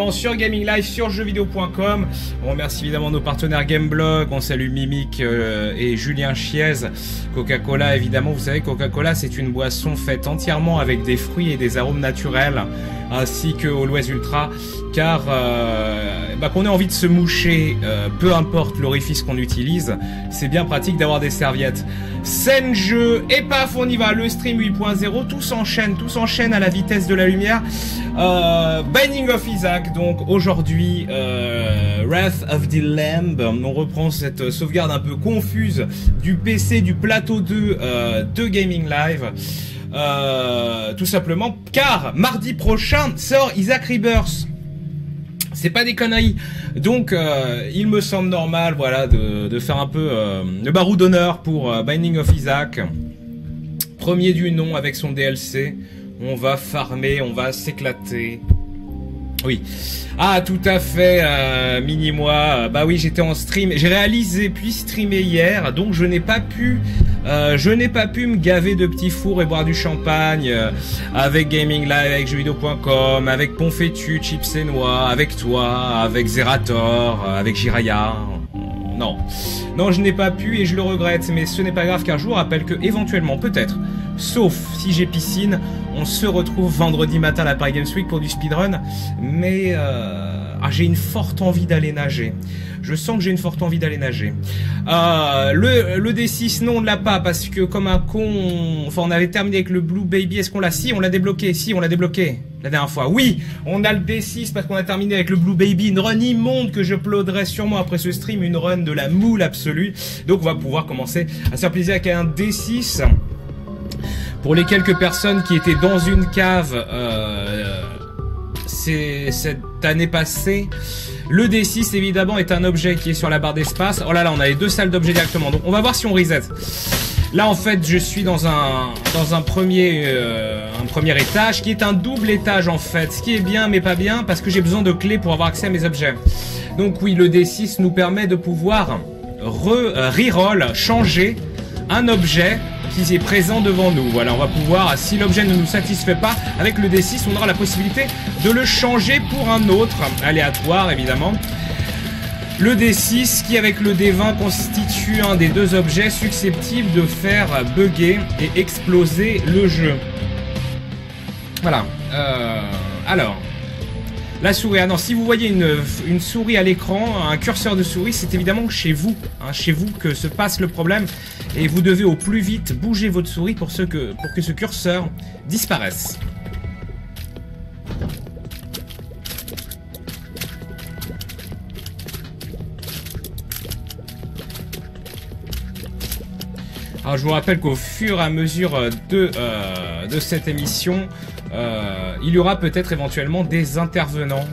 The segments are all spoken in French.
Sur Gaming Live, sur jeuxvideo.com. On remercie évidemment nos partenaires Gameblog, on salue Mimic et Julien Chiez. Coca-Cola, évidemment, vous savez, Coca-Cola c'est une boisson faite entièrement avec des fruits et des arômes naturels, ainsi que Always Ultra, car qu'on ait envie de se moucher, peu importe l'orifice qu'on utilise, c'est bien pratique d'avoir des serviettes. Scène jeu, et paf, on y va, le stream 8.0, tout s'enchaîne à la vitesse de la lumière. Binding of Isaac, donc aujourd'hui Wrath of the Lamb. On reprend cette sauvegarde un peu confuse du PC du plateau 2 de Gaming Live, tout simplement car mardi prochain sort Isaac Rebirth. C'est pas des conneries. Donc il me semble normal, voilà, de faire un peu le barreau d'honneur pour Binding of Isaac, premier du nom avec son DLC. On va farmer, on va s'éclater. Oui. Ah, tout à fait, mini-moi. Bah oui, j'étais en stream. J'ai réalisé puis streamé hier, donc je n'ai pas pu me gaver de petits fours et boire du champagne avec Gaming Live, avec jeuxvideo.com, avec Ponfétu, Chips et Noix, avec toi, avec Zerator, avec Jiraya. Non, je n'ai pas pu et je le regrette, mais ce n'est pas grave car je vous rappelle que éventuellement, peut-être, sauf si j'ai piscine, on se retrouve vendredi matin à la Paris Games Week pour du speedrun, mais j'ai une forte envie d'aller nager. Je sens que j'ai une forte envie d'aller nager. Le D6, non, on ne l'a pas parce que comme un con, on avait terminé avec le Blue Baby. Est-ce qu'on l'a? Si, on l'a débloqué. Si, on l'a débloqué la dernière fois. Oui, on a le D6 parce qu'on a terminé avec le Blue Baby. Une run immonde que je uploaderai sûrement après ce stream. Une run de la moule absolue. Donc on va pouvoir commencer à se faire plaisir avec un D6. Pour les quelques personnes qui étaient dans une cave cette année passée, le D6 évidemment est un objet qui est sur la barre d'espace. Oh là là, on a les deux salles d'objets directement. Donc on va voir si on reset. Là en fait je suis dans un premier étage qui est un double étage en fait. Ce qui est bien mais pas bien parce que j'ai besoin de clés pour avoir accès à mes objets. Donc oui, le D6 nous permet de pouvoir reroll, changer un objet qui est présent devant nous. Voilà, on va pouvoir, si l'objet ne nous satisfait pas, avec le D6, on aura la possibilité de le changer pour un autre, aléatoire évidemment. Le D6 qui, avec le D20, constitue un des deux objets susceptibles de faire bugger et exploser le jeu. Voilà. Alors, la souris. Ah non, si vous voyez une souris à l'écran, un curseur de souris, c'est évidemment chez vous que se passe le problème. Et vous devez au plus vite bouger votre souris pour que ce curseur disparaisse. Alors je vous rappelle qu'au fur et à mesure de cette émission, il y aura peut-être éventuellement des intervenants.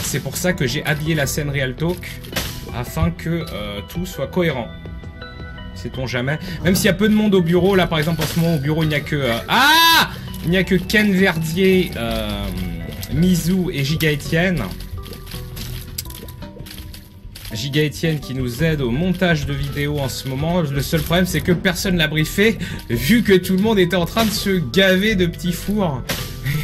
C'est pour ça que j'ai habillé la scène Real Talk afin que tout soit cohérent. Sait-on jamais. Même s'il y a peu de monde au bureau, là par exemple en ce moment au bureau il n'y a que il n'y a que Ken Verdier, Mizou et Giga Etienne. Giga Etienne qui nous aide au montage de vidéos en ce moment. Le seul problème c'est que personne l'a briefé vu que tout le monde était en train de se gaver de petits fours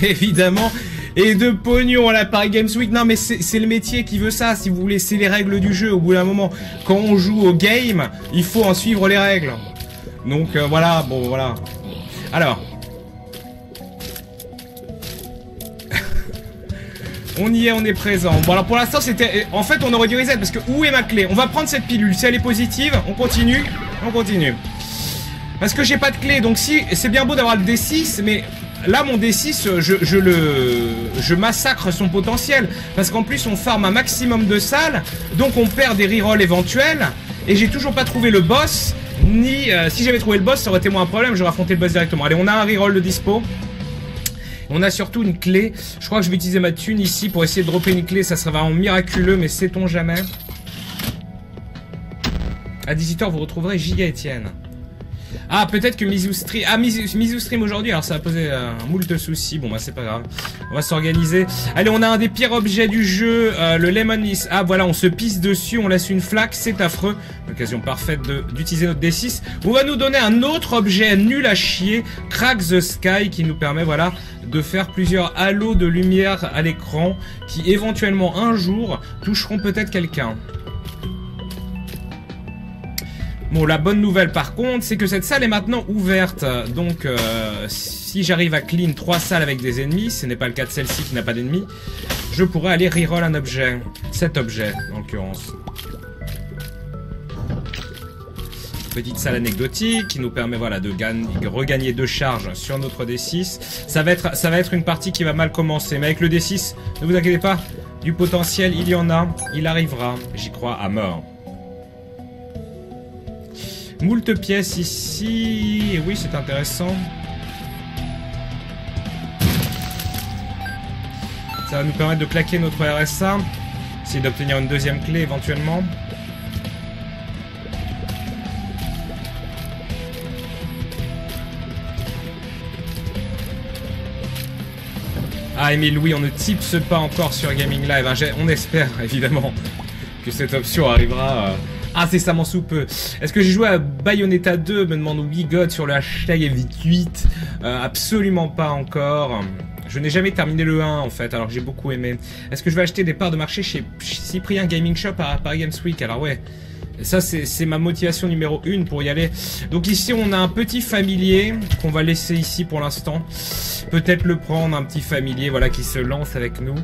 évidemment et de pognon à la Paris Games Week. Non mais c'est le métier qui veut ça, si vous voulez, c'est les règles du jeu. Au bout d'un moment, quand on joue au game, il faut en suivre les règles. Donc voilà, bon voilà. Alors on y est, on est présent. Bon alors pour l'instant c'était... En fait on aurait dû reset parce que où est ma clé? On va prendre cette pilule, si elle est positive, on continue. Parce que j'ai pas de clé, donc si c'est bien beau d'avoir le D6, mais là mon D6 je massacre son potentiel. Parce qu'en plus on farm un maximum de salles, donc on perd des rerolls éventuels. Et j'ai toujours pas trouvé le boss, ni... si j'avais trouvé le boss ça aurait été moins un problème, j'aurais affronté le boss directement. Allez, on a un reroll de dispo. On a surtout une clé. Je crois que je vais utiliser ma thune ici pour essayer de dropper une clé. Ça serait vraiment miraculeux, mais sait-on jamais. À 18h, vous retrouverez Giga Etienne. Ah, peut-être que Mizustream... Ah, Mizustream aujourd'hui, alors ça a posé un moult de soucis. Bon, bah c'est pas grave. On va s'organiser. Allez, on a un des pires objets du jeu, le Lemon List. Ah, voilà, on se pisse dessus, on laisse une flaque, c'est affreux. L'occasion parfaite d'utiliser notre D6. On va nous donner un autre objet nul à chier, Crack the Sky, qui nous permet, voilà, de faire plusieurs halos de lumière à l'écran, qui éventuellement un jour toucheront peut-être quelqu'un. Bon, la bonne nouvelle par contre, c'est que cette salle est maintenant ouverte. Donc, si j'arrive à clean 3 salles avec des ennemis, ce n'est pas le cas de celle-ci qui n'a pas d'ennemis, je pourrais aller reroll un objet. Cet objet, en l'occurrence. Petite salle anecdotique qui nous permet, voilà, de regagner 2 charges sur notre D6. Ça va être une partie qui va mal commencer. Mais avec le D6, ne vous inquiétez pas, du potentiel, il y en a. Il arrivera, j'y crois à mort. Moult pièces ici, et oui c'est intéressant. Ça va nous permettre de claquer notre RSA, essayer d'obtenir une deuxième clé éventuellement. Ah, Emile, oui, on ne tipse pas encore sur Gaming Live, hein. On espère évidemment que cette option arrivera... incessamment sous peu. Est-ce que j'ai joué à Bayonetta 2, me demande WeGod sur le hashtag F8. Absolument pas encore. Je n'ai jamais terminé le 1 en fait, alors que j'ai beaucoup aimé. Est-ce que je vais acheter des parts de marché chez Cyprien Gaming Shop à Paris Games Week? Alors ouais, ça c'est ma motivation numéro 1 pour y aller. Donc ici on a un petit familier qu'on va laisser ici pour l'instant. Peut-être le prendre, un petit familier, voilà, qui se lance avec nous.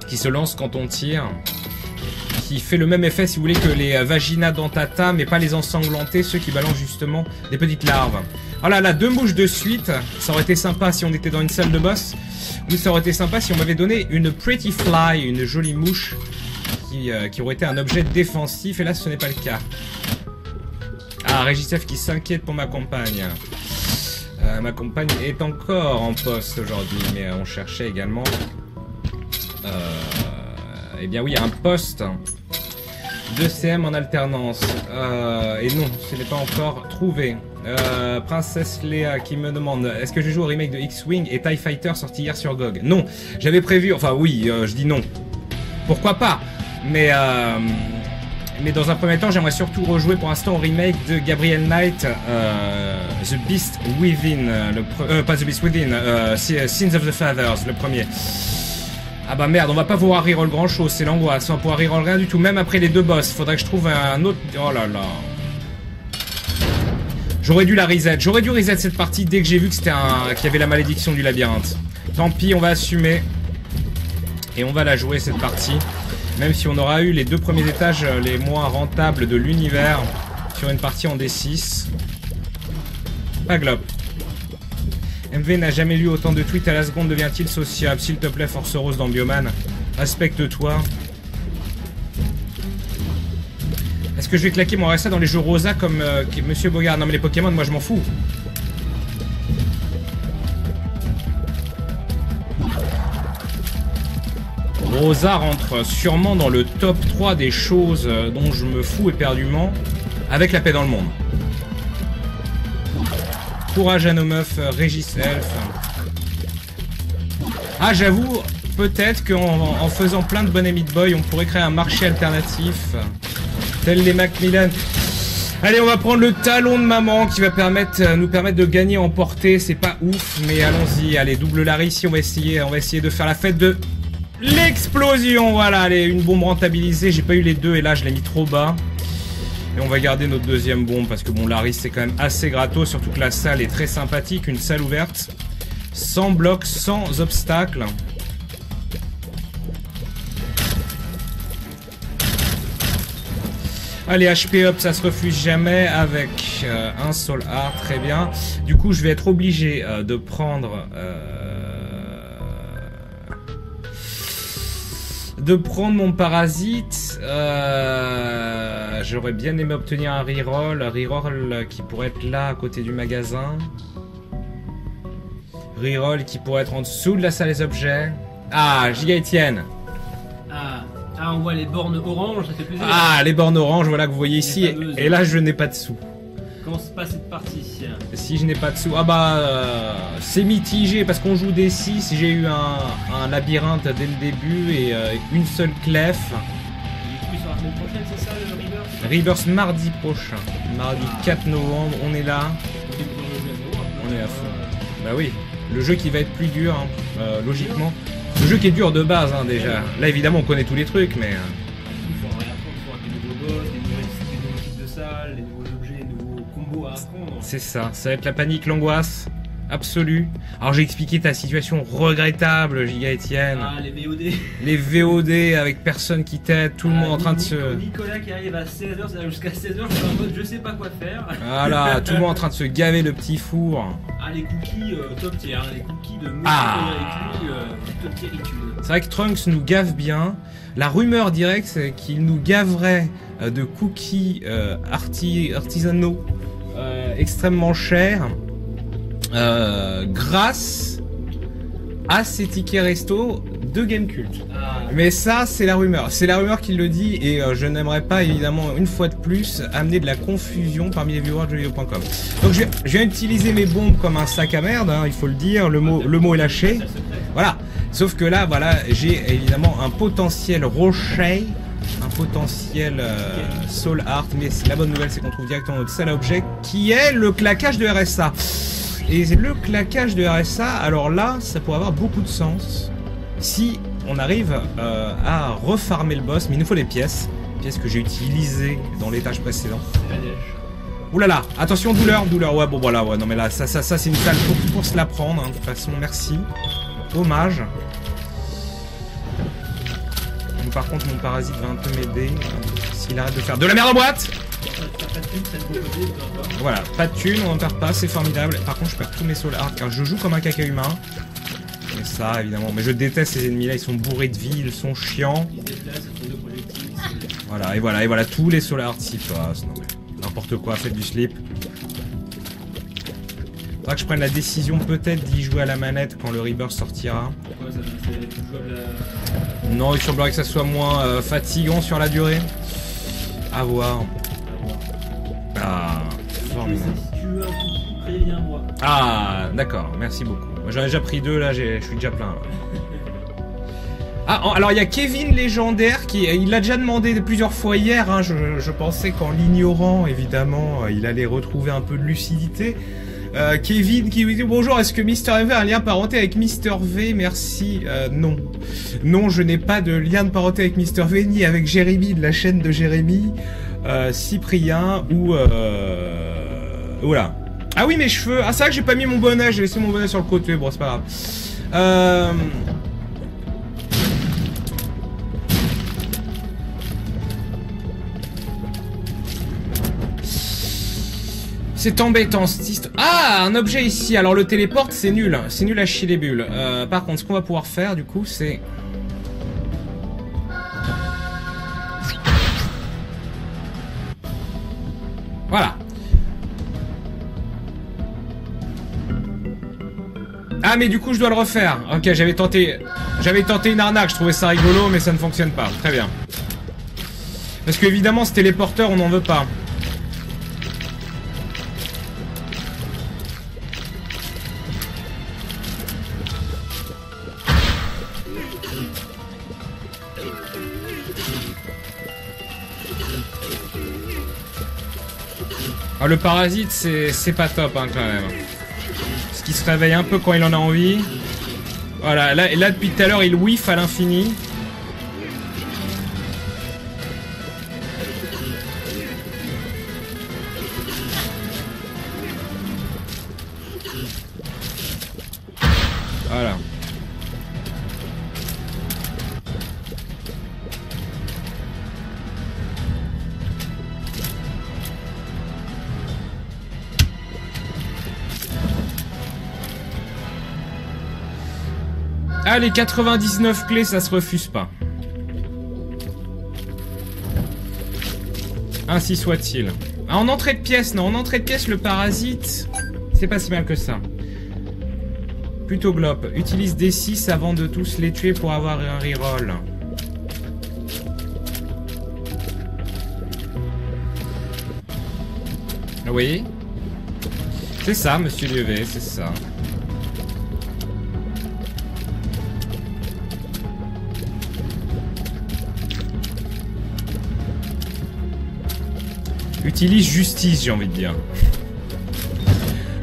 Qui se lance quand on tire. Qui fait le même effet, si vous voulez, que les Vagina dentata, mais pas les ensanglantés, ceux qui balancent justement des petites larves. Oh là là, 2 mouches de suite. Ça aurait été sympa si on était dans une salle de boss. Ou ça aurait été sympa si on m'avait donné une Pretty Fly, une jolie mouche, qui aurait été un objet défensif. Et là, ce n'est pas le cas. Ah, Régis F qui s'inquiète pour ma compagne. Ma compagne est encore en poste aujourd'hui, mais on cherchait également... eh bien oui, un poste de CM en alternance. Et non, ce n'est pas encore trouvé. Princesse Léa qui me demande, est-ce que je joue au remake de X-Wing et TIE Fighter sorti hier sur GOG? Non, j'avais prévu, enfin oui, je dis non. Pourquoi pas? Mais dans un premier temps, j'aimerais surtout rejouer pour l'instant au remake de Gabriel Knight, The Beast Within, pas The Beast Within, Sins of the Fathers, le premier. Ah bah merde, on va pas pouvoir reroll grand chose, c'est l'angoisse, on va pouvoir reroll rien du tout, même après les 2 boss, faudrait que je trouve un autre... Oh là là. J'aurais dû la reset, j'aurais dû reset cette partie dès que j'ai vu que c'était qu'il y avait la malédiction du labyrinthe. Tant pis, on va assumer. Et on va la jouer cette partie. Même si on aura eu les 2 premiers étages les moins rentables de l'univers sur une partie en D6. Pas globe. MV n'a jamais lu autant de tweets à la seconde, devient-il sociable? S'il te plaît, Force Rose dans Bioman. Respecte-toi. Est-ce que je vais claquer mon RSA dans les jeux Rosa comme Monsieur Bogard? Non mais les Pokémon, moi je m'en fous. Rosa rentre sûrement dans le top 3 des choses dont je me fous éperdument, avec la paix dans le monde. Courage à nos meufs, Régis Elf. Ah, j'avoue, peut-être qu'en faisant plein de Bonnet Meat Boy, on pourrait créer un marché alternatif, tel les Macmillan. Allez, on va prendre le talon de maman qui va nous permettre de gagner en portée. C'est pas ouf, mais allons-y. Allez, double Larry ici, on va essayer de faire la fête de l'explosion. Voilà, allez, une bombe rentabilisée. J'ai pas eu les 2 et là, je l'ai mis trop bas. Et on va garder notre deuxième bombe parce que bon, Larry c'est quand même assez gratos, surtout que la salle est très sympathique, une salle ouverte, sans bloc, sans obstacle. Allez, HP up, ça se refuse jamais avec un Soul Art, très bien. Du coup, je vais être obligé de prendre... mon parasite. J'aurais bien aimé obtenir un reroll qui pourrait être là à côté du magasin. Reroll qui pourrait être en dessous de la salle des objets. Ah, Giga Etienne. Ah, on voit les bornes orange, ça fait plaisir. Ah, les bornes orange, voilà que vous voyez ici. Et là, je n'ai pas de sous. Comment se passe cette partie? Si je n'ai pas de sous... Ah bah... c'est mitigé parce qu'on joue des 6. J'ai eu un labyrinthe dès le début et une seule clef. Du coup, il sera la semaine prochaine, c'est ça le Reverse? Reverse mardi prochain. Mardi 4 novembre, on est là. On est à fond. Bah oui, le jeu qui va être plus dur, hein, logiquement. Le jeu qui est dur de base, hein, déjà. Là, évidemment, on connaît tous les trucs, mais... Il faut réapprendre, il faut avoir des nouveaux boss, des nouveaux types de salles, des nouveaux objets, des nouveaux combos à apprendre. C'est ça va être la panique, l'angoisse absolue. Alors j'ai expliqué ta situation regrettable, Giga Etienne. Ah, les VOD. Les VOD avec personne qui t'aide, tout le monde en train de se... Nicolas qui arrive à 16h, jusqu'à 16h, je suis en mode je sais pas quoi faire. Voilà, tout le monde en train de se gaver le petit four. Ah, les cookies top tier, hein, les cookies de Monsieur top tier rituel. C'est vrai que Trunks nous gave bien. La rumeur directe, c'est qu'il nous gaverait de cookies artisanaux extrêmement chers grâce à ces tickets resto de Gamecult. Mais ça, c'est la rumeur. C'est la rumeur qui le dit et je n'aimerais pas, évidemment, une fois de plus, amener de la confusion parmi les viewers de jeuxvideo.com. Donc je viens utiliser mes bombes comme un sac à merde, hein, il faut le dire, le mot est lâché. Voilà. Sauf que là, voilà, j'ai évidemment un potentiel rocher, un potentiel soul art, mais la bonne nouvelle, c'est qu'on trouve directement notre salle à objet, qui est le claquage de RSA. Et le claquage de RSA, alors là, ça pourrait avoir beaucoup de sens si on arrive à refarmer le boss, mais il nous faut des pièces que j'ai utilisées dans l'étage précédent. Ouh là là, attention, douleur, ouais, bon voilà, ouais, non mais là, ça c'est une salle pour se la prendre, hein, de toute façon, merci. Hommage. Donc, par contre, mon parasite va un peu m'aider, s'il arrête de faire de la merde en boîte. Voilà, pas de thunes, on en perd pas, c'est formidable. Par contre, je perds tous mes soul art car je joue comme un caca humain. Mais ça, évidemment. Mais je déteste ces ennemis-là, ils sont bourrés de vie, ils sont chiants. Voilà, et voilà, tous les soul art s'y passent. Non, mais n'importe quoi, faites du slip. Faudra que je prenne la décision peut-être d'y jouer à la manette quand le Rebirth sortira. Non, il semblerait que ça soit moins fatigant sur la durée. À voir. Ah, formidable. Si tu veux un coup, préviens-moi. Ah, d'accord, merci beaucoup. J'en ai déjà pris 2, là, je suis déjà plein. Là. Ah, alors il y a Kevin Légendaire qui il l'a déjà demandé plusieurs fois hier. Hein, je pensais qu'en l'ignorant, évidemment, il allait retrouver un peu de lucidité. Kevin qui dit bonjour, est-ce que Mr V a un lien parenté avec Mr V? Merci. Non. Non, je n'ai pas de lien de parenté avec Mr V, ni avec Jérémy de la chaîne de Jérémy, Cyprien ou voilà. Ah oui, mes cheveux. Ah, c'est vrai que j'ai pas mis mon bonnet, j'ai laissé mon bonnet sur le côté. Bon, c'est pas grave. C'est embêtant, Ah, un objet ici. Alors le téléporte, c'est nul. C'est nul à chier les bulles. Par contre, ce qu'on va pouvoir faire, du coup, c'est... Voilà. Ah, mais du coup, je dois le refaire. Ok, j'avais tenté une arnaque. Je trouvais ça rigolo, mais ça ne fonctionne pas. Très bien. Parce que, évidemment, ce téléporteur, on n'en veut pas. Ah, le parasite, c'est pas top, hein, quand même. Parce qu'il se réveille un peu quand il en a envie. Voilà, là depuis tout à l'heure, il whiff à l'infini. Voilà. Ah, les 99 clés, ça se refuse pas. Ainsi soit-il. Ah, en entrée de pièce, non, en entrée de pièce, le parasite, c'est pas si mal que ça. Plutôt glop. Utilise D6 avant de tous les tuer pour avoir un reroll. Oui. C'est ça, monsieur Lievé, c'est ça. Utilise justice, j'ai envie de dire.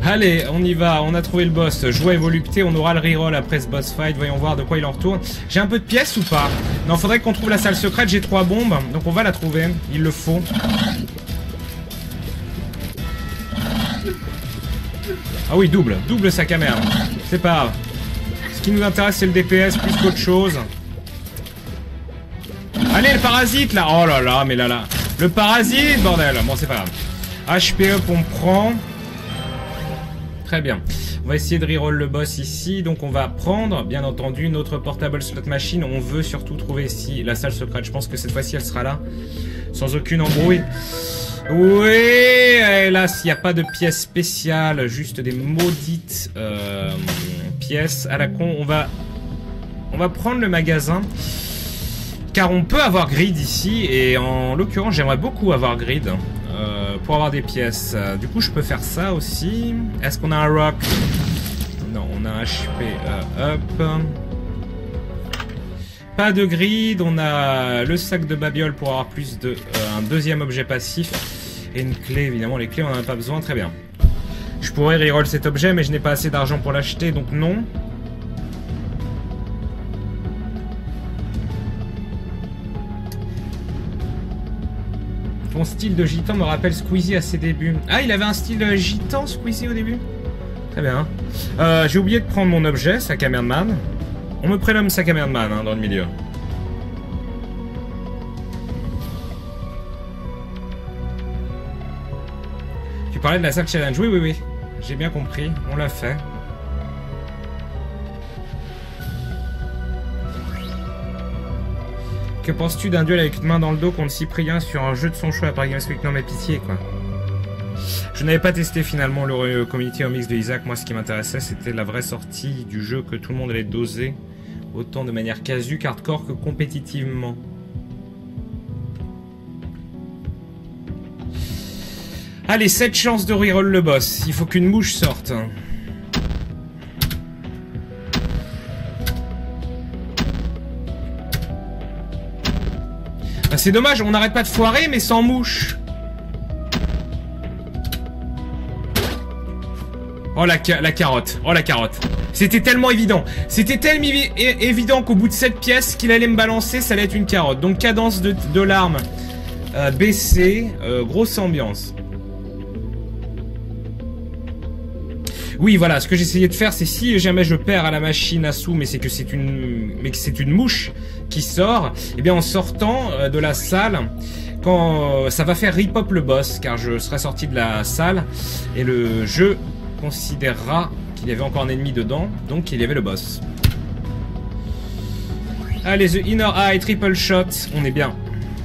Allez, on y va, on a trouvé le boss. Joie et volupté, on aura le reroll après ce boss fight. Voyons voir de quoi il en retourne. J'ai un peu de pièces ou pas? Non, faudrait qu'on trouve la salle secrète. J'ai 3 bombes, donc on va la trouver. Il le faut. Ah oui, double sac à merde. C'est pas grave. Ce qui nous intéresse, c'est le DPS plus qu'autre chose. Allez, le parasite, là. Oh là là, mais là. Le parasite, bordel. Bon, c'est pas grave. HPE qu'on prend. Très bien. On va essayer de reroll le boss ici. Donc on va prendre, bien entendu, notre portable slot machine. On veut surtout trouver ici la salle secrète. Je pense que cette fois-ci, elle sera là. Sans aucune embrouille. Oui, hélas, il n'y a pas de pièces spéciales. Juste des maudites pièces à la con. On va prendre le magasin. Car on peut avoir grid ici. Et en l'occurrence, j'aimerais beaucoup avoir grid. Pour avoir des pièces. Du coup, je peux faire ça aussi. Est-ce qu'on a un rock? Non, on a un HP up. Pas de grid. On a le sac de babiole pour avoir plus de... un deuxième objet passif. Et une clé, évidemment. Les clés, on n'en a pas besoin. Très bien. Je pourrais reroll cet objet, mais je n'ai pas assez d'argent pour l'acheter, donc non. Ton style de gitan me rappelle Squeezie à ses débuts. Ah, il avait un style gitan, Squeezie, au début? Très bien. J'ai oublié de prendre mon objet, sac à merde-man. On me prénomme sac à merde-man hein, dans le milieu. Tu parlais de la salle challenge. Oui. J'ai bien compris. On l'a fait. Que penses-tu d'un duel avec une main dans le dos contre Cyprien sur un jeu de son choix à Paris Games Week? Non mais pitié quoi. Je n'avais pas testé finalement le Community Remix de Isaac. Moi ce qui m'intéressait c'était la vraie sortie du jeu, que tout le monde allait doser. Autant de manière casu, hardcore que compétitivement. Allez, 7 chances de reroll le boss. Il faut qu'une mouche sorte. C'est dommage, on n'arrête pas de foirer, mais sans mouche. Oh la carotte. Oh la carotte. C'était tellement évident. C'était tellement évident qu'au bout de 7 pièces qu'il allait me balancer, ça allait être une carotte. Donc cadence de larmes baissée, grosse ambiance. Oui, voilà, ce que j'essayais de faire, c'est si jamais je perds à la machine à sous, mais que c'est une mouche qui sort, et bien en sortant de la salle, quand ça va faire rip-hop le boss, car je serai sorti de la salle, et le jeu considérera qu'il y avait encore un ennemi dedans, donc il y avait le boss. Allez, The Inner Eye, triple shot, on est bien.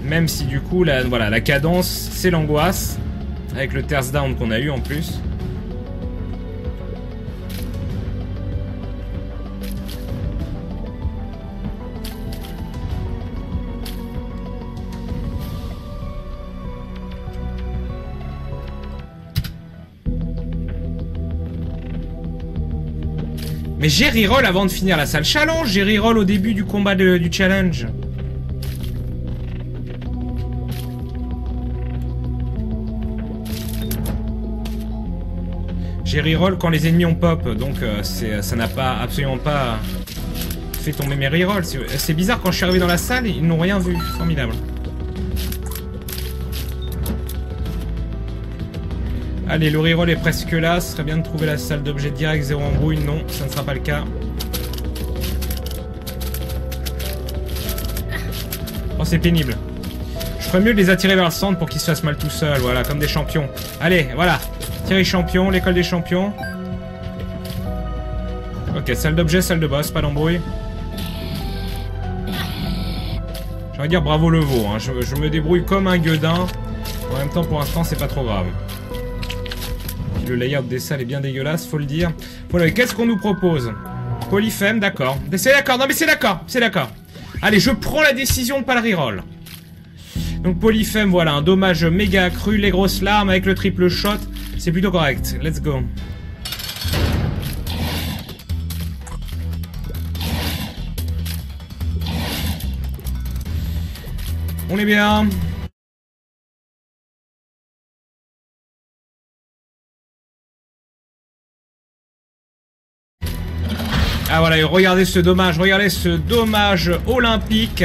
Même si du coup, voilà, la cadence, c'est l'angoisse, avec le terce down qu'on a eu en plus. Mais j'ai reroll avant de finir la salle challenge, j'ai reroll au début du combat du challenge. J'ai reroll quand les ennemis ont pop, donc ça n'a absolument pas fait tomber mes rerolls. C'est bizarre, quand je suis arrivé dans la salle, ils n'ont rien vu. Formidable. Allez, le reroll est presque là. Ce serait bien de trouver la salle d'objet direct, 0 embrouille. Non, ça ne sera pas le cas. Oh, c'est pénible. Je ferais mieux de les attirer vers le centre pour qu'ils se fassent mal tout seuls. Voilà, comme des champions. Allez, voilà. Thierry Champion, l'école des champions. Ok, salle d'objet, salle de boss, pas d'embrouille. J'ai envie de dire bravo le veau. Hein. Je me débrouille comme un gueudin. En même temps, pour l'instant, c'est pas trop grave. Le layout des salles est bien dégueulasse, faut le dire. Voilà, qu'est-ce qu'on nous propose? Polyphème, d'accord. C'est d'accord, non mais c'est d'accord, c'est d'accord. Allez, je prends la décision de pas le reroll. Donc Polyphème, voilà, un dommage méga accru, les grosses larmes avec le triple shot. C'est plutôt correct, let's go. On est bien. Ah voilà, et regardez ce dommage olympique.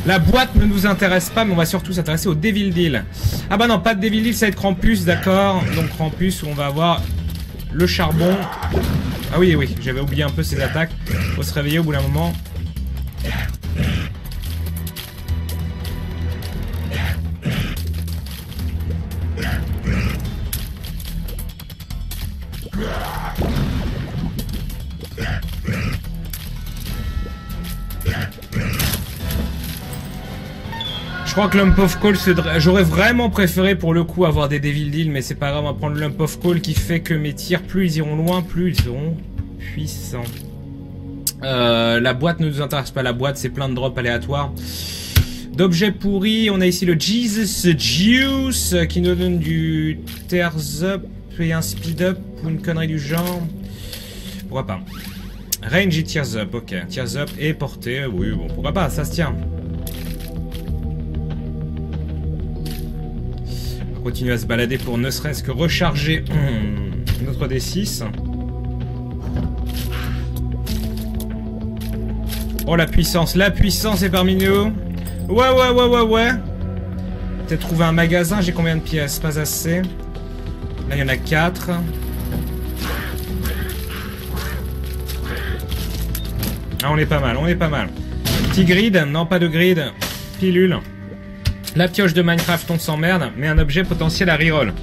La boîte ne nous intéresse pas, mais on va surtout s'intéresser au Devil Deal. Ah bah non, pas de Devil Deal, ça va être Krampus, d'accord. Donc Krampus, où on va avoir le charbon. Ah oui, oui, j'avais oublié un peu ses attaques. Faut se réveiller au bout d'un moment. Je crois que Lump of Coal, j'aurais vraiment préféré pour le coup avoir des Devil Deal, mais c'est pas grave, on va prendre le Lump of Coal qui fait que mes tirs, plus ils iront loin, plus ils seront puissants. La boîte ne nous intéresse pas, la boîte c'est plein de drops aléatoires. D'objets pourris, on a ici le Jesus Juice qui nous donne du Tears Up et un Speed Up ou une connerie du genre. Pourquoi pas. Range et Tears Up, ok. Tears Up et portée, oui bon, pourquoi pas, ça se tient. Continuer à se balader pour ne serait-ce que recharger notre D6. Oh la puissance est parmi nous. Ouais. Peut-être trouver un magasin, j'ai combien de pièces? Pas assez. Là il y en a 4. Ah on est pas mal, Petit grid, non pas de grid. Pilule. La pioche de Minecraft, on s'emmerde, mais un objet potentiel à reroll.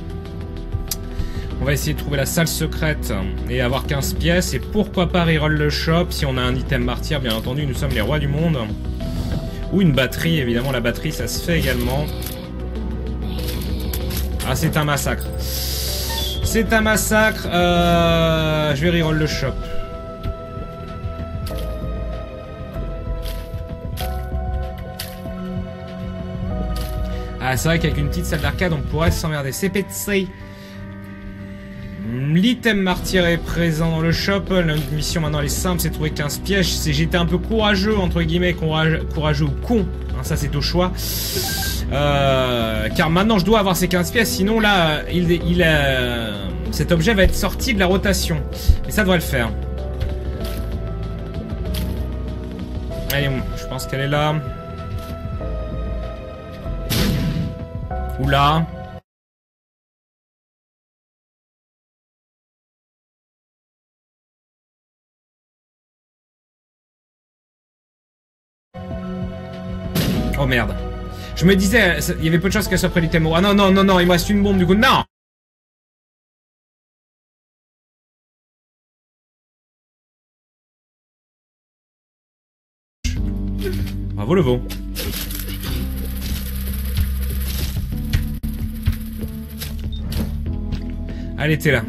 On va essayer de trouver la salle secrète et avoir 15 pièces. Et pourquoi pas reroll le shop si on a un item martyr, bien entendu, nous sommes les rois du monde. Ou une batterie, évidemment, la batterie, ça se fait également. Ah, c'est un massacre. C'est un massacre. Je vais reroll le shop. Ah, c'est vrai qu'avec une petite salle d'arcade, on pourrait s'emmerder. C'est PC. L'item martyr est présent dans le shop. La mission maintenant elle est simple, c'est de trouver 15 pièges. J'étais un peu courageux, entre guillemets, courageux ou con. Hein, ça c'est au choix. Car maintenant je dois avoir ces 15 pièces, sinon là, cet objet va être sorti de la rotation. Et ça devrait le faire. Allez, je pense qu'elle est là. Oula. Oh merde. Je me disais, il y avait peu de chances qu'elle soit près du thème. Ah non, il me reste une bombe du coup. Non. Bravo le veau. Allez, t'es là.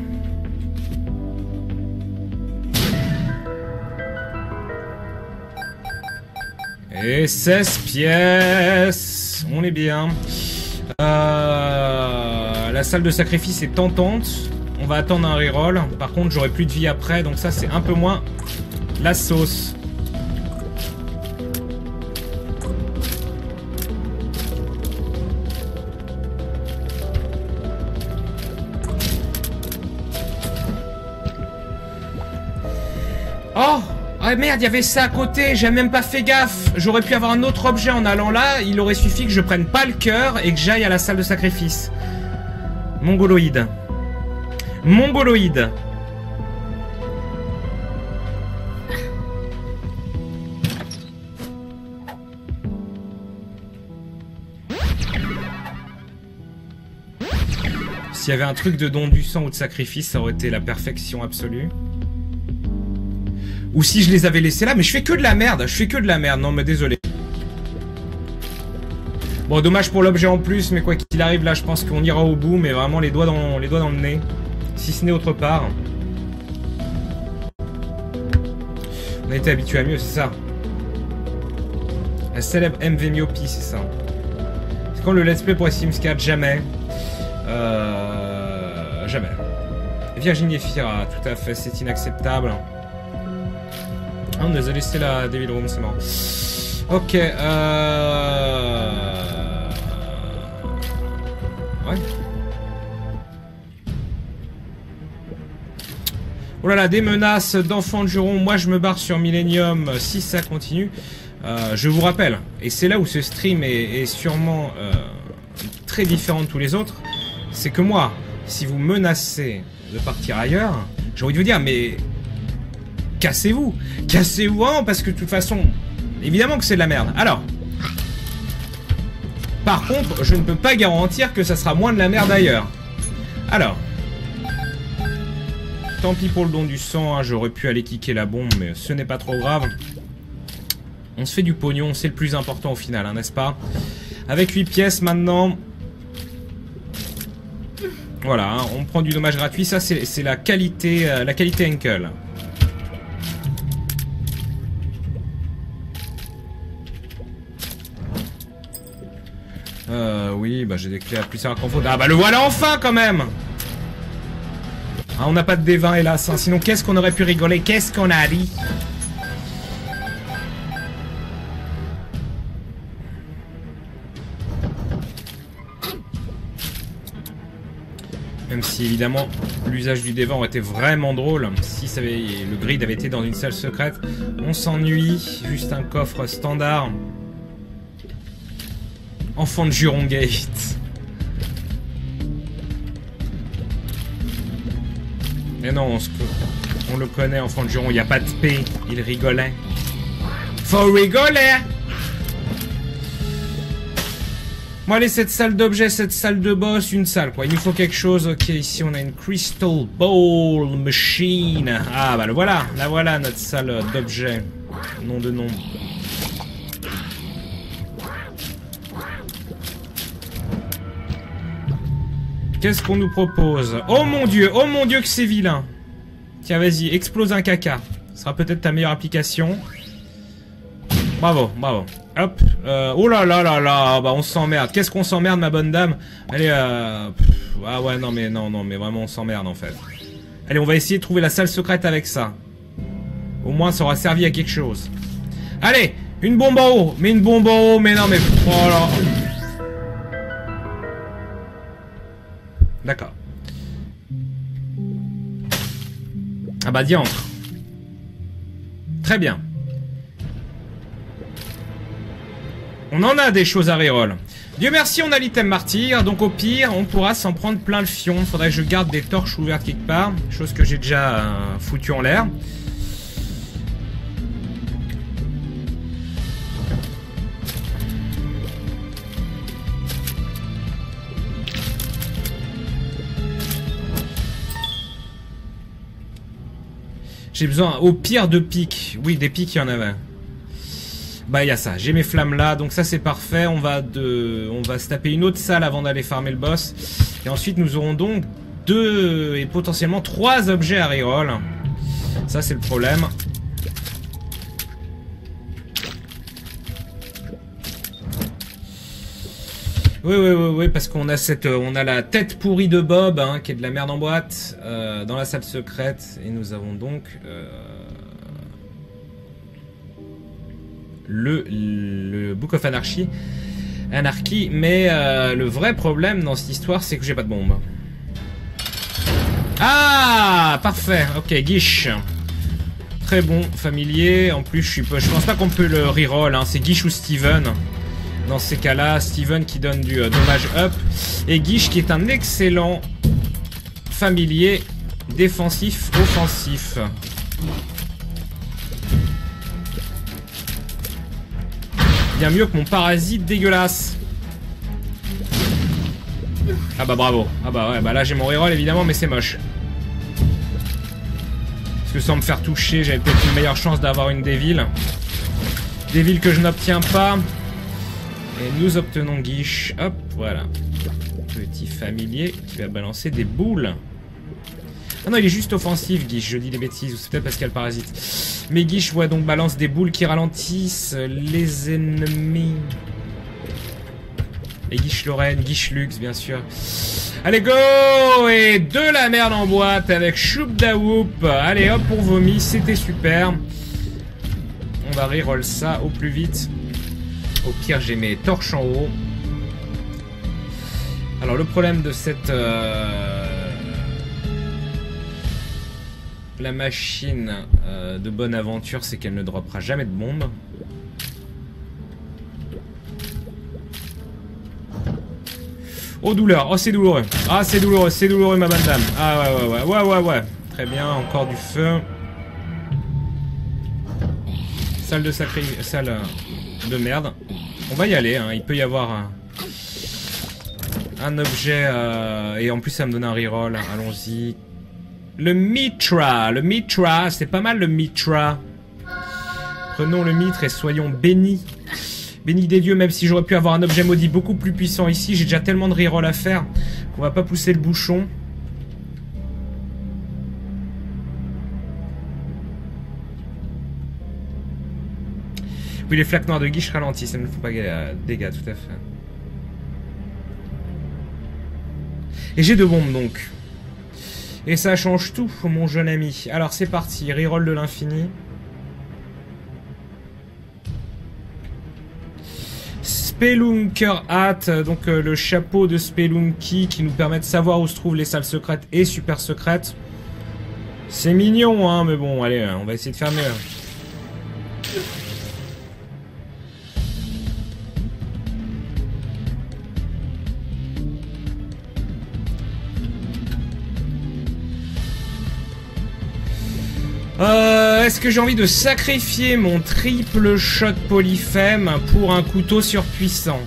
Et 16 pièces. On est bien. La salle de sacrifice est tentante. On va attendre un reroll. Par contre, j'aurai plus de vie après. Donc ça, c'est un peu moins la sauce. Oh! Ah merde, il y avait ça à côté, j'ai même pas fait gaffe. J'aurais pu avoir un autre objet en allant là, il aurait suffi que je prenne pas le cœur et que j'aille à la salle de sacrifice. Mongoloïde. Mongoloïde. S'il y avait un truc de don du sang ou de sacrifice, ça aurait été la perfection absolue. Ou si je les avais laissés là, mais je fais que de la merde, non mais désolé. Bon, dommage pour l'objet en plus, mais quoi qu'il arrive là, je pense qu'on ira au bout, mais vraiment les doigts dans le nez. Si ce n'est autre part. On a été habitué à mieux, c'est ça. La célèbre MV Myopie, c'est ça. C'est quand le let's play pour Sims 4? Jamais. Jamais. Virginie Fira, tout à fait, c'est inacceptable. Ah, on nous a laissé la Devil Room, c'est marrant. Ok, ouais. Oh là là, des menaces d'enfants de jurons. Moi, je me barre sur Millennium si ça continue. Je vous rappelle, et c'est là où ce stream est sûrement très différent de tous les autres, c'est que moi, si vous menacez de partir ailleurs, j'ai envie de vous dire, mais cassez-vous. Cassez-vous vraiment, parce que de toute façon, évidemment que c'est de la merde. Alors, par contre, je ne peux pas garantir que ça sera moins de la merde ailleurs. Alors, tant pis pour le don du sang, hein, j'aurais pu aller kicker la bombe, mais ce n'est pas trop grave. On se fait du pognon, c'est le plus important au final, hein, n'est-ce pas? Avec 8 pièces maintenant. Voilà, hein, on prend du dommage gratuit. Ça, c'est la qualité Henkel. Oui, bah j'ai des clés à plus savoir qu'en faut. Ah bah le voilà enfin quand même. Ah, on n'a pas de D20 hélas, hein. Sinon qu'est-ce qu'on aurait pu rigoler? Qu'est-ce qu'on a dit? Même si évidemment l'usage du D20 aurait été vraiment drôle si le grid avait été dans une salle secrète. On s'ennuie, juste un coffre standard. Enfant de Juron Gate. Mais non, on le connaît, enfant de Juron, il n'y a pas de paix, il rigolait. Faut rigoler! Bon allez, cette salle d'objets, cette salle de boss, une salle quoi. Il nous faut quelque chose. Ok, ici on a une Crystal Ball Machine. Ah bah le voilà, la voilà notre salle d'objets. Nom de nom. Qu'est-ce qu'on nous propose? Oh mon dieu que c'est vilain. Tiens vas-y, explose un caca. Ce sera peut-être ta meilleure application. Bravo, bravo. Hop. Oh là là là là. Bah on s'emmerde. Qu'est-ce qu'on s'emmerde ma bonne dame? Allez, ah ouais non mais vraiment on s'emmerde en fait. Allez, on va essayer de trouver la salle secrète avec ça. Au moins ça aura servi à quelque chose. Allez, une bombe en haut. Mais une bombe en haut, mais non mais... Oh là. D'accord. Ah bah diantre. Très bien. On en a des choses à reroll. Dieu merci, on a l'item martyr, donc au pire, on pourra s'en prendre plein le fion. Faudrait que je garde des torches ouvertes quelque part, chose que j'ai déjà foutu en l'air. J'ai besoin au pire de pics. Oui, des pics, il y en avait. Bah il y a ça, j'ai mes flammes là, donc ça c'est parfait. On va se taper une autre salle avant d'aller farmer le boss. Et ensuite nous aurons donc 2 et potentiellement 3 objets à reroll. Ça c'est le problème. Oui, parce qu'on a on a la tête pourrie de Bob, hein, qui est de la merde en boîte, dans la salle secrète, et nous avons donc le Book of Anarchy, mais le vrai problème dans cette histoire, c'est que j'ai pas de bombe. Ah, parfait. Ok, Guiche. Très bon, familier. En plus, je pense pas qu'on peut le reroll. Hein. C'est Guiche ou Steven. Dans ces cas-là, Steven qui donne du dommage up. Et Guiche qui est un excellent familier défensif, offensif. Bien mieux que mon parasite dégueulasse. Ah bah bravo. Ah bah ouais, bah là j'ai mon reroll évidemment, mais c'est moche. Parce que sans me faire toucher, j'avais peut-être une meilleure chance d'avoir une Devil. Devil que je n'obtiens pas. Et nous obtenons Guiche. Hop, voilà. Petit familier qui va balancer des boules. Ah non, il est juste offensif, Guiche. Je dis des bêtises. Ou c'est peut-être parce qu'il y a le parasite. Mais Guiche, ouais, donc balance des boules qui ralentissent les ennemis. Et Guiche Lorraine, Guiche Lux, bien sûr. Allez, go! Et de la merde en boîte avec Choup da Whoop. Allez, hop, pour vomi. C'était super. va reroll ça au plus vite. Au pire, j'ai mes torches en haut. Alors, le problème de cette... la machine de bonne aventure, c'est qu'elle ne droppera jamais de bombes. Oh, douleur. Oh, c'est douloureux. Ah, c'est douloureux, ma bonne dame. Ah, ouais. Très bien, encore du feu. Salle de sacré... Salle de merde. On va y aller, hein. Il peut y avoir un objet... et en plus, ça me donne un reroll. Allons-y. Le Mitra, c'est pas mal le Mitra. Prenons le Mitre et soyons bénis. Bénis des dieux, même si j'aurais pu avoir un objet maudit beaucoup plus puissant ici. J'ai déjà tellement de reroll à faire qu'on va pas pousser le bouchon. Oui, les flaques noires de Guiche ralentissent, ça ne faut pas dégâts, tout à fait. Et j'ai 2 bombes donc. Et ça change tout, mon jeune ami. Alors c'est parti, reroll de l'infini. Spelunker Hat, donc le chapeau de Spelunky qui nous permet de savoir où se trouvent les salles secrètes et super secrètes. C'est mignon, hein, mais bon, allez, on va essayer de faire mieux. Est-ce que j'ai envie de sacrifier mon triple shot polyphème pour un couteau surpuissant?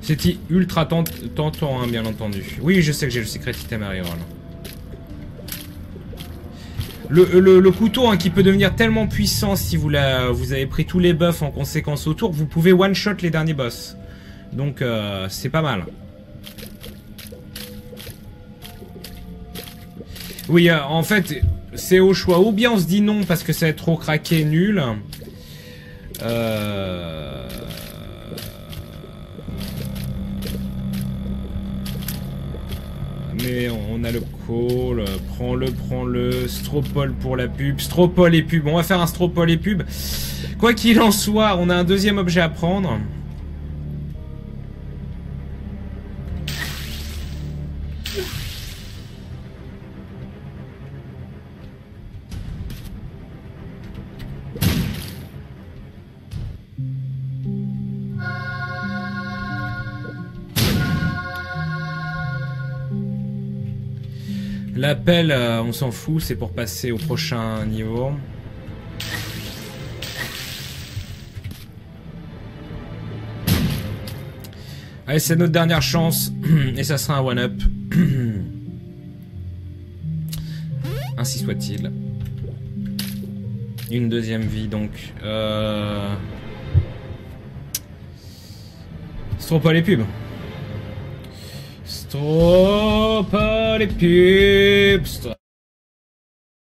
C'était ultra tentant, hein, bien entendu. Oui, je sais que j'ai le secret item à reroll. Le couteau, hein, qui peut devenir tellement puissant si vous avez pris tous les buffs en conséquence autour, vous pouvez one-shot les derniers boss. Donc, c'est pas mal. Oui, en fait, c'est au choix. Ou bien on se dit non parce que ça va être trop craqué, nul. Mais on a le call. Prends-le. Stropole pour la pub. Stropole et pub. On va faire un stropole et pub. Quoi qu'il en soit, on a un deuxième objet à prendre. L'appel, on s'en fout, c'est pour passer au prochain niveau. Allez, c'est notre dernière chance, et ça sera un one-up. Ainsi soit-il. Une deuxième vie, donc. Stropole et pub. Stropole et pub.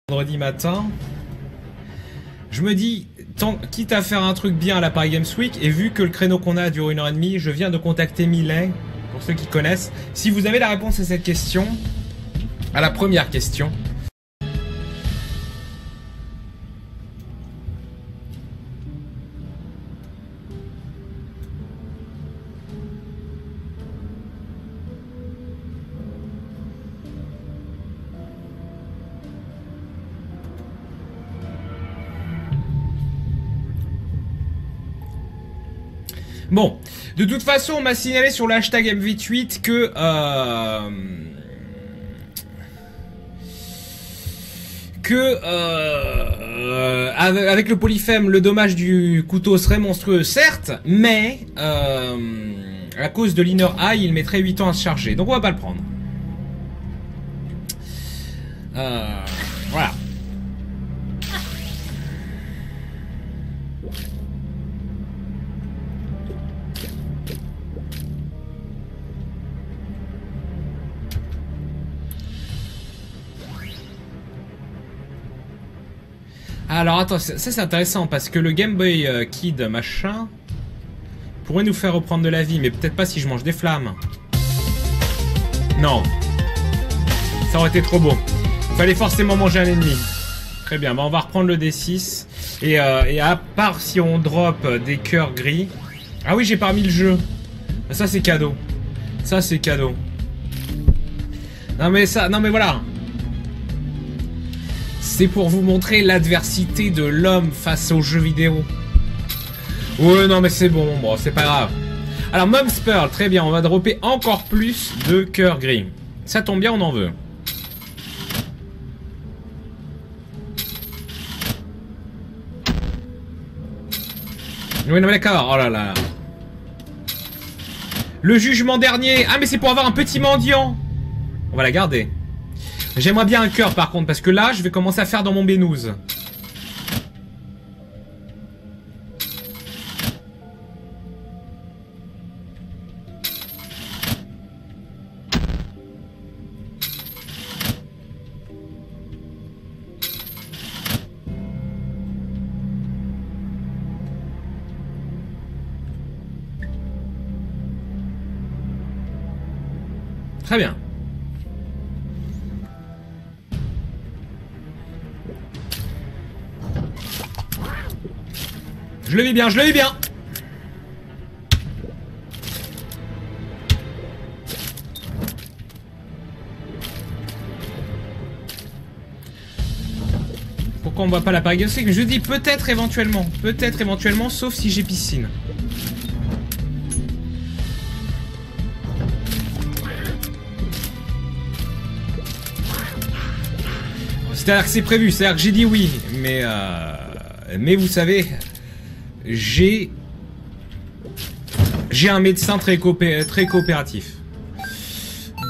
Vendredi matin. Je me dis, quitte à faire un truc bien à la Paris Games Week, et vu que le créneau qu'on a dure 1h30, je viens de contacter Millet, pour ceux qui connaissent. Si vous avez la réponse à cette question, à la première question, bon, de toute façon, on m'a signalé sur le hashtag MV tweet que avec le polyphème, le dommage du couteau serait monstrueux, certes, mais à cause de l'inner eye, il mettrait 8 ans à se charger. Donc on va pas le prendre. Voilà. Alors attends, ça c'est intéressant parce que le Game Boy Kid machin pourrait nous faire reprendre de la vie, mais peut-être pas si je mange des flammes. Non, Ça aurait été trop beau. Fallait forcément manger un ennemi. Très bien, bah on va reprendre le D6. Et à part si on drop des cœurs gris... Ah oui, j'ai pas remis le jeu. Ça, c'est cadeau. Ça, c'est cadeau. Non mais ça... Non mais voilà. C'est pour vous montrer l'adversité de l'homme face aux jeux vidéo. Ouais, non mais c'est bon, bon, c'est pas grave. Alors, Mom's Pearl, très bien, on va dropper encore plus de cœurs gris. Ça tombe bien, on en veut. Oui, non mais d'accord, oh là là. Le jugement dernier. Ah mais c'est pour avoir un petit mendiant. On va la garder. J'aimerais bien un cœur par contre, parce que là, je vais commencer à faire dans mon bénouze. Très bien. Je le vis bien, je le vis bien. Pourquoi on voit pas la Paris Week? Je dis peut-être éventuellement, sauf si j'ai piscine. C'est-à-dire que c'est prévu, c'est-à-dire que j'ai dit oui, mais vous savez, j'ai un médecin très coopératif.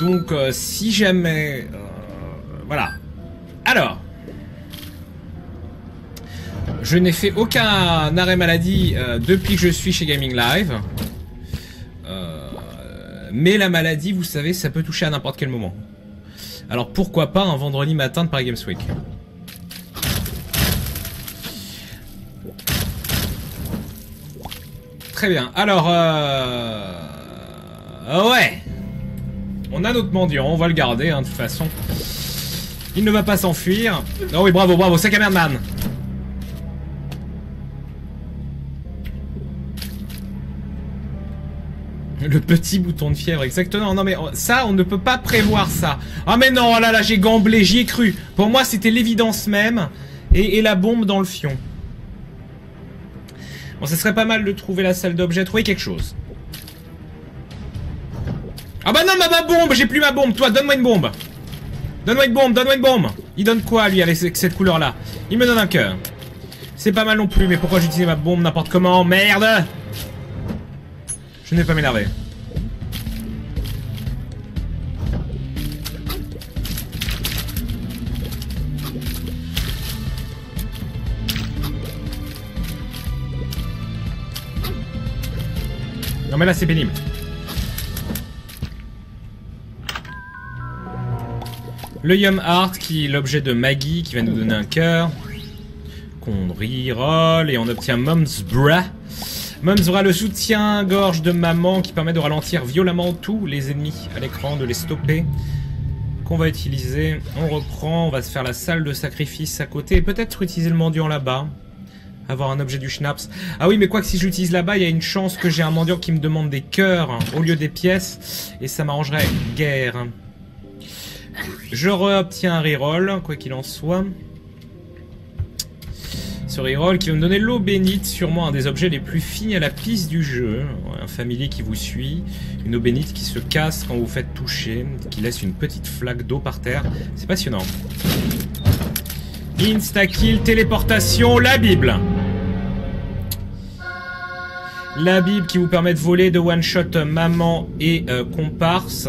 Donc, si jamais... voilà. Alors, je n'ai fait aucun arrêt maladie depuis que je suis chez Gaming Live. Mais la maladie, vous savez, ça peut toucher à n'importe quel moment. Alors pourquoi pas un vendredi matin de Paris Games Week. Très bien. Alors, ouais. On a notre mendiant, on va le garder, hein, de toute façon. Il ne va pas s'enfuir. Oh oui, bravo, bravo, c'est Cameron. Le petit bouton de fièvre, exactement. Non mais ça, on ne peut pas prévoir ça. Ah mais non, oh là là, j'ai gamblé, j'y ai cru. Pour moi, c'était l'évidence même. Et la bombe dans le fion. Bon, ça serait pas mal de trouver la salle d'objet. Trouver quelque chose. Ah bah non, ma bombe, j'ai plus ma bombe. Toi, donne-moi une bombe. Donne-moi une bombe, donne-moi une bombe. Il donne quoi, lui, avec cette couleur-là? Il me donne un cœur. C'est pas mal non plus, mais pourquoi j'utilise ma bombe n'importe comment? Merde! Je ne vais pas m'énerver. Non mais là c'est pénible. Le Yum Heart qui est l'objet de Maggie qui va nous donner un cœur. Qu'on reroll et on obtient Mom's Bra. Mom's Bra, le soutien-gorge de maman qui permet de ralentir violemment tous les ennemis à l'écran, de les stopper. Qu'on va utiliser. On reprend, on va se faire la salle de sacrifice à côté. Peut-être utiliser le mendiant là-bas. Avoir un objet du schnapps. Ah oui, mais quoi que si je l'utilise là-bas, il y a une chance que j'ai un mendiant qui me demande des cœurs hein, au lieu des pièces. Et ça m'arrangerait guère. Je réobtiens un reroll, quoi qu'il en soit. Ce reroll qui va me donner l'eau bénite, sûrement un des objets les plus finis à la piste du jeu. Un familier qui vous suit. Une eau bénite qui se casse quand vous faites toucher. Qui laisse une petite flaque d'eau par terre. C'est passionnant. Insta-kill, téléportation, la Bible. La Bible qui vous permet de voler, de one-shot maman et comparse.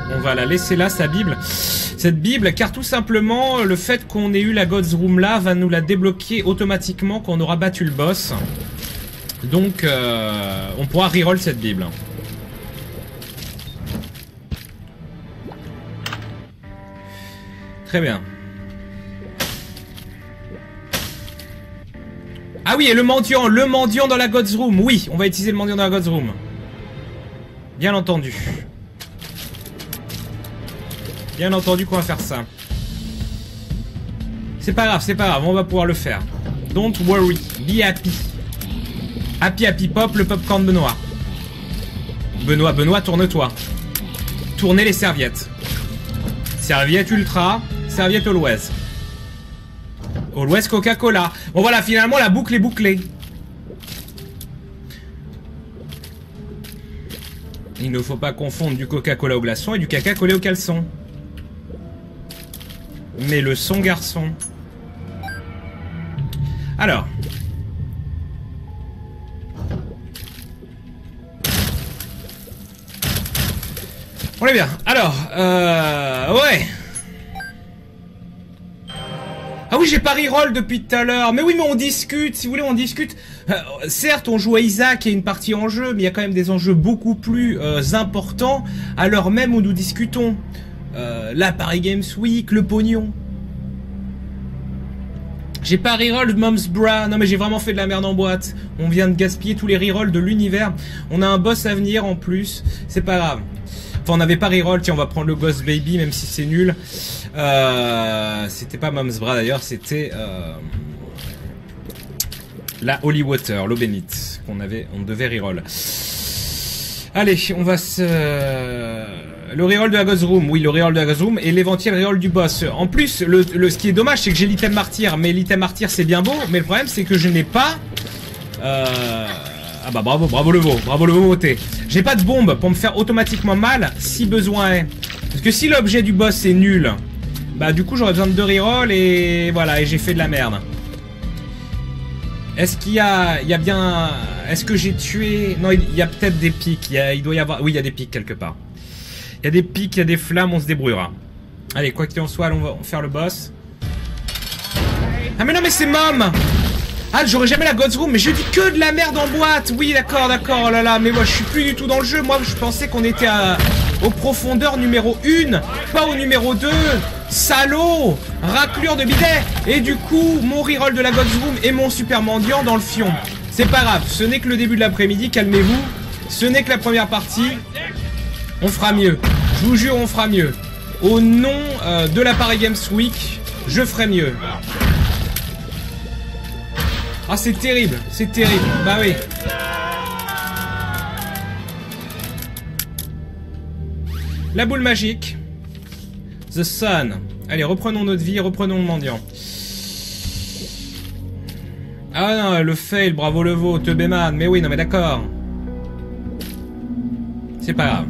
On va la laisser là, sa Bible. Cette Bible, car tout simplement, le fait qu'on ait eu la God's Room là va nous la débloquer automatiquement quand on aura battu le boss. Donc, on pourra reroll cette Bible. Très bien. Ah oui, et le mendiant dans la God's Room. Oui, on va utiliser le mendiant dans la God's Room. Bien entendu. Bien entendu qu'on va faire ça. C'est pas grave, on va pouvoir le faire. Don't worry, be happy. Happy happy pop, le popcorn Benoît. Benoît, tourne-toi. Tournez les serviettes. Serviette ultra, serviette always. Always Coca-Cola. Bon voilà, finalement la boucle est bouclée. Il ne faut pas confondre du Coca-Cola au glaçon et du caca collé au caleçon. Mais le son garçon. Alors. On est bien. Alors, ouais. Ah oui, j'ai pas reroll depuis tout à l'heure. Mais oui, mais on discute. Si vous voulez, on discute. Certes, on joue à Isaac, il y a une partie en jeu, mais il y a quand même des enjeux beaucoup plus importants à l'heure même où nous discutons. La Paris Games Week, le pognon. J'ai pas reroll Mom's Bra. Non mais j'ai vraiment fait de la merde en boîte. On vient de gaspiller tous les rerolls de l'univers. On a un boss à venir en plus. C'est pas grave. Enfin on n'avait pas reroll. Tiens on va prendre le Ghost Baby même si c'est nul. C'était pas Mom's Bra d'ailleurs. C'était la Holy Water, l'eau bénite. On devait reroll. Allez on va se... Le reroll de la Ghost Room, oui, le reroll de la Ghost Room et l'éventuel reroll du boss. En plus, ce qui est dommage, c'est que j'ai l'item martyr. Mais l'item martyr, c'est bien beau. Mais le problème, c'est que je n'ai pas... Ah bah bravo le veau moté. J'ai pas de bombe pour me faire automatiquement mal si besoin est. Parce que si l'objet du boss est nul, bah du coup, j'aurais besoin de 2 rerolls et voilà, et j'ai fait de la merde. Est-ce qu'il y a bien... Est-ce que j'ai tué... Non, il y a peut-être des pics. Il doit y avoir... Oui, il y a des pics quelque part. Il y a des pics, il y a des flammes, on se débrouillera. Allez, quoi qu'il en soit, allons faire le boss. Ah mais non mais c'est Mom. Ah j'aurais jamais la God's Room, mais je dis que de la merde en boîte. Oui d'accord, oh là là, mais moi je suis plus du tout dans le jeu. Moi je pensais qu'on était aux profondeurs numéro 1, pas au numéro 2. Salaud, raclure de bidet. Et du coup, mon reroll de la God's Room et mon super mendiant dans le fion. C'est pas grave, ce n'est que le début de l'après-midi, calmez-vous. Ce n'est que la première partie. On fera mieux. Je vous jure, on fera mieux. Au nom de la Paris Games Week, je ferai mieux. Ah, c'est terrible. C'est terrible. Bah oui. La boule magique. The Sun. Allez, reprenons notre vie, reprenons le mendiant. Ah non, le fail, bravo le veau, Teubéman. Mais oui, non mais d'accord. C'est pas grave.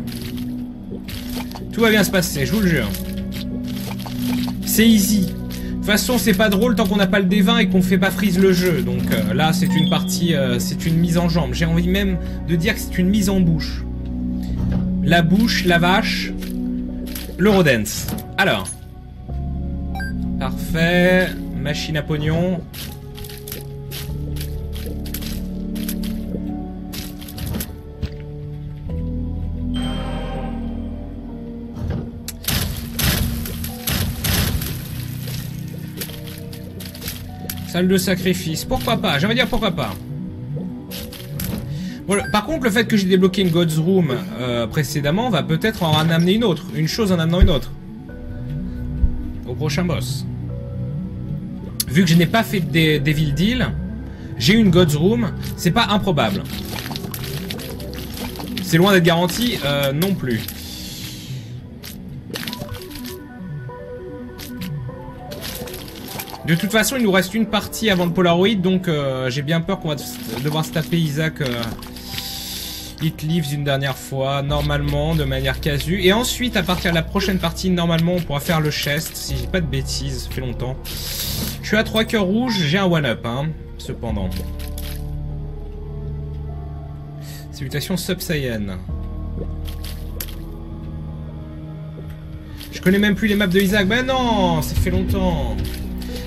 Tout va bien se passer, je vous le jure. C'est easy. De toute façon, c'est pas drôle tant qu'on n'a pas le D20 et qu'on fait pas freeze le jeu. Donc là, c'est une partie, c'est une mise en jambe. J'ai envie même de dire que c'est une mise en bouche. La bouche, la vache, l'Eurodance. Alors. Parfait. Machine à pognon. Salle de sacrifice, pourquoi pas? J'aimerais dire pourquoi pas. Bon, par contre, le fait que j'ai débloqué une God's Room précédemment va peut-être en amener une autre. Une chose en amenant une autre. Au prochain boss. Vu que je n'ai pas fait des Devil Deal, j'ai une God's Room, c'est pas improbable. C'est loin d'être garanti non plus. De toute façon, il nous reste une partie avant le Polaroid, donc j'ai bien peur qu'on va devoir se taper Isaac It Lives une dernière fois, normalement, de manière casu. Et ensuite, à partir de la prochaine partie, normalement, on pourra faire le chest, si j'ai pas de bêtises, ça fait longtemps. Je suis à 3 cœurs rouges, j'ai un one-up, hein, cependant. Salutations Sub-Saiyan. Je connais même plus les maps de Isaac, ben non, ça fait longtemps.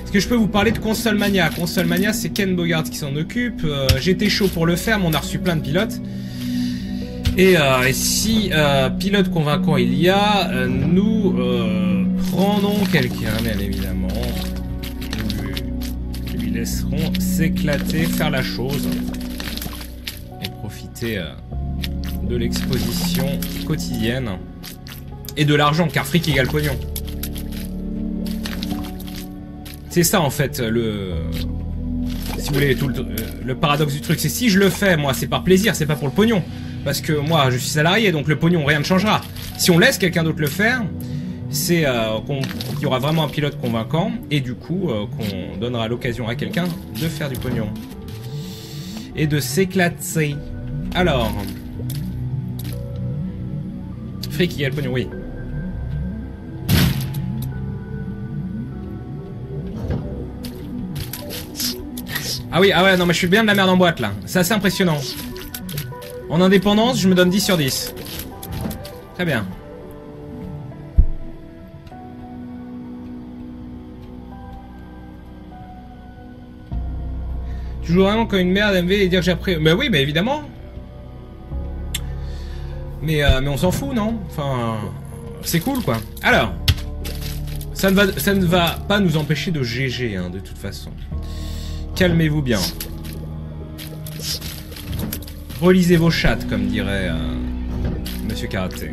Est-ce que je peux vous parler de Console Mania? Console Mania, c'est Ken Bogart qui s'en occupe. J'étais chaud pour le faire, mais on a reçu plein de pilotes. Et si pilote convaincant il y a, nous prendrons quelqu'un, bien évidemment. Nous lui laisserons s'éclater, faire la chose. Et profiter de l'exposition quotidienne. Et de l'argent, car fric égale pognon. C'est ça en fait si vous voulez, le paradoxe du truc. C'est si je le fais, moi, c'est par plaisir, c'est pas pour le pognon. Parce que moi, je suis salarié, donc le pognon, rien ne changera. Si on laisse quelqu'un d'autre le faire, c'est qu'il y aura vraiment un pilote convaincant, et du coup, qu'on donnera l'occasion à quelqu'un de faire du pognon. Et de s'éclater. Alors... fric égale pognon, oui. Ah oui, ah ouais, non mais je suis bien de la merde en boîte là. C'est assez impressionnant. En indépendance, je me donne 10 sur 10. Très bien. Tu joues vraiment comme une merde MV et dire que j'ai appris... Bah oui, bah évidemment. Mais on s'en fout, non? Enfin... C'est cool quoi. Alors... Ça ne va pas nous empêcher de GG, hein, de toute façon. Calmez-vous bien. Relisez vos chattes, comme dirait Monsieur Karaté.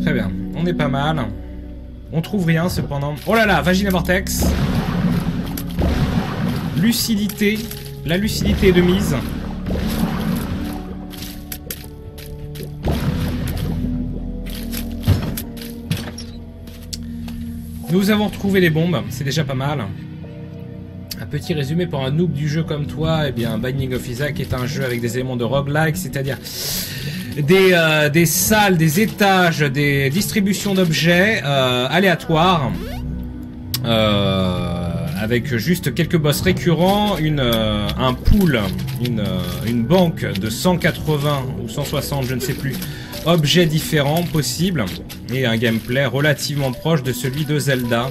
Très bien, on est pas mal. On trouve rien cependant. Oh là là, Vagina Vortex. Lucidité. La lucidité est de mise. Nous avons retrouvé les bombes, c'est déjà pas mal. Un petit résumé pour un noob du jeu comme toi, eh bien Binding of Isaac est un jeu avec des éléments de roguelike, c'est-à-dire des salles, des étages, des distributions d'objets aléatoires. Avec juste quelques boss récurrents, un pool, une banque de 180 ou 160, je ne sais plus, objets différents possibles, et un gameplay relativement proche de celui de Zelda.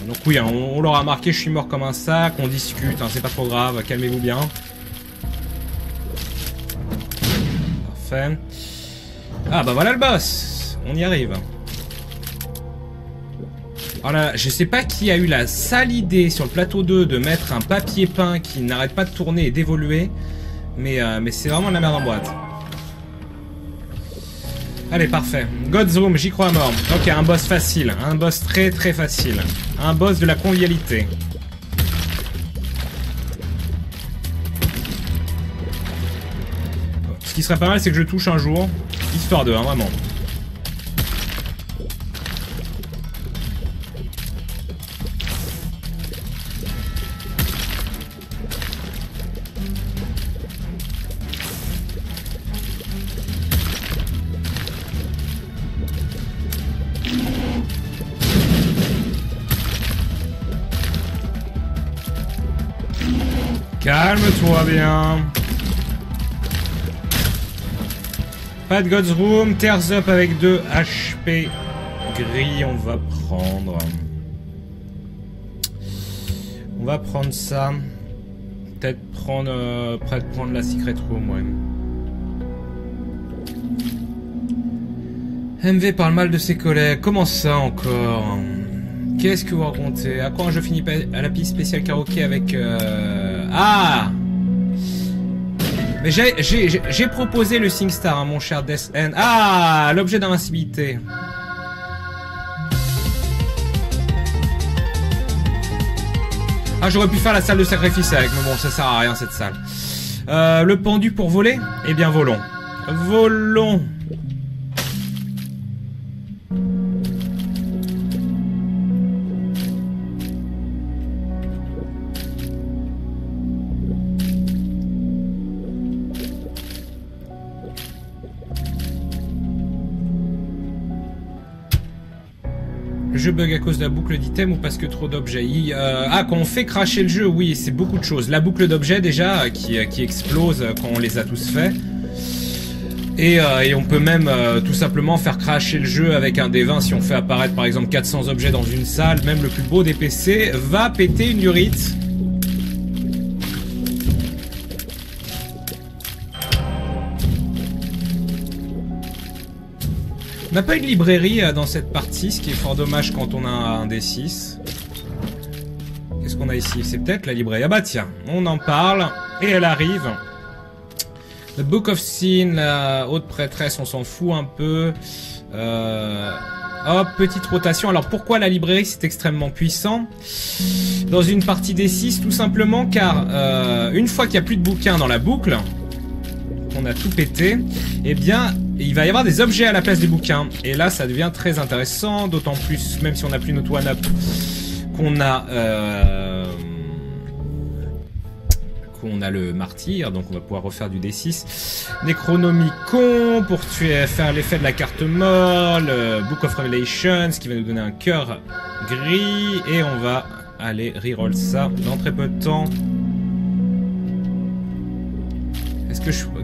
Donc oui, hein, on l'aura marqué, je suis mort comme un sac, on discute, hein, c'est pas trop grave, calmez-vous bien. Parfait. Ah bah voilà le boss, on y arrive. Voilà, je sais pas qui a eu la sale idée sur le plateau 2 de mettre un papier peint qui n'arrête pas de tourner et d'évoluer, mais c'est vraiment de la merde en boîte. Allez, parfait. God's Room, j'y crois à mort. Ok, un boss facile, un boss très très facile. Un boss de la convivialité. Ce qui serait pas mal, c'est que je touche un jour, histoire de, hein, vraiment. Calme-toi bien. Pas de God's Room. Tears Up avec 2 HP gris. On va prendre. On va prendre ça. Peut-être prendre. Prêt de prendre la Secret Room, ouais. MV parle mal de ses collègues. Comment ça encore? Qu'est-ce que vous racontez? À quand je finis à la piste spéciale karaoké avec... Ah! Mais j'ai proposé le SingStar, hein, mon cher Death End. Ah! L'objet d'invincibilité. Ah, j'aurais pu faire la salle de sacrifice avec, mais bon, ça sert à rien cette salle. Le pendu pour voler? Eh bien, volons. Volons. Je bug à cause de la boucle d'item ou parce que trop d'objets? Ah, quand on fait cracher le jeu, oui, c'est beaucoup de choses. La boucle d'objets déjà, qui explose quand on les a tous faits. Et on peut même tout simplement faire cracher le jeu avec un D20 si on fait apparaître par exemple 400 objets dans une salle. Même le plus beau des PC va péter une urite. On n'a pas eu de librairie dans cette partie, ce qui est fort dommage quand on a un D6. Qu'est-ce qu'on a ici? C'est peut-être la librairie. Ah bah tiens, on en parle et elle arrive. The Book of Sin, la haute prêtresse, on s'en fout un peu. Hop, petite rotation. Alors pourquoi la librairie c'est extrêmement puissant dans une partie D6? Tout simplement car une fois qu'il n'y a plus de bouquins dans la boucle, on a tout pété, eh bien il va y avoir des objets à la place des bouquins. Et là ça devient très intéressant, d'autant plus, même si on n'a plus notre one-up, qu'on a le martyr, donc on va pouvoir refaire du D6. Necronomicon pour faire l'effet de la carte molle, Book of Revelations qui va nous donner un cœur gris, et on va aller reroll ça dans très peu de temps.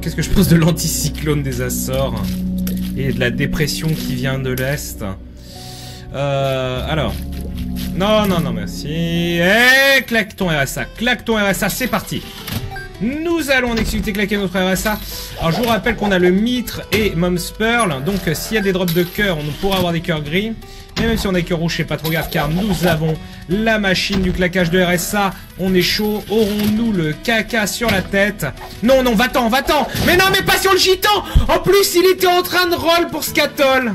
Qu'est-ce que je pense de l'anticyclone des Açores et de la dépression qui vient de l'Est? Alors... Non, merci. Et claque ton RSA, c'est parti. Nous allons en exécuter claquer notre RSA. Alors je vous rappelle qu'on a le mitre et Mom's Pearl. Donc s'il y a des drops de cœur, on pourra avoir des cœurs gris. Mais même si on a des cœurs rouges, c'est pas trop grave, car nous avons la machine du claquage de RSA. On est chaud. Aurons-nous le caca sur la tête? Non, va-t'en. Mais non, mais pas sur le gitan. En plus, il était en train de roll pour Scatol.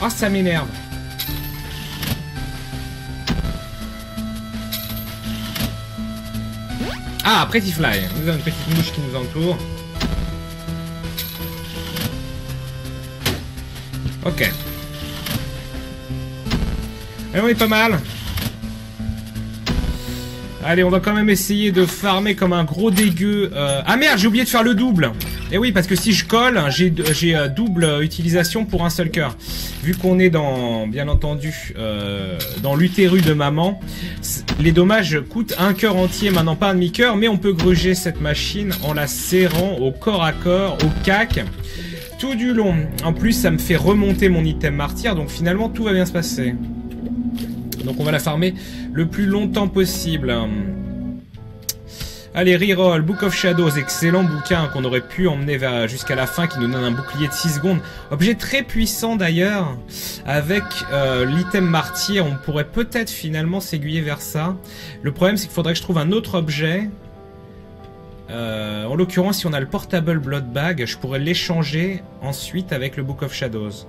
Oh, ça m'énerve. Ah, Pretty Fly. Nous avons une petite mouche qui nous entoure. Ok. Et on est pas mal. Allez, on va quand même essayer de farmer comme un gros dégueu. Ah merde, j'ai oublié de faire le double. Et oui, parce que si je colle, j'ai double utilisation pour un seul cœur. Vu qu'on est dans, bien entendu, dans l'utérus de maman, les dommages coûtent un cœur entier, maintenant pas un demi-cœur, mais on peut gruger cette machine en la serrant au corps à corps, au cac, tout du long. En plus, ça me fait remonter mon item martyr, donc finalement tout va bien se passer. Donc on va la farmer le plus longtemps possible. Allez, reroll, Book of Shadows, excellent bouquin qu'on aurait pu emmener jusqu'à la fin, qui nous donne un bouclier de 6 secondes. Objet très puissant d'ailleurs, avec l'item martyr, on pourrait peut-être finalement s'aiguiller vers ça. Le problème c'est qu'il faudrait que je trouve un autre objet. En l'occurrence, si on a le Portable Blood Bag, je pourrais l'échanger ensuite avec le Book of Shadows.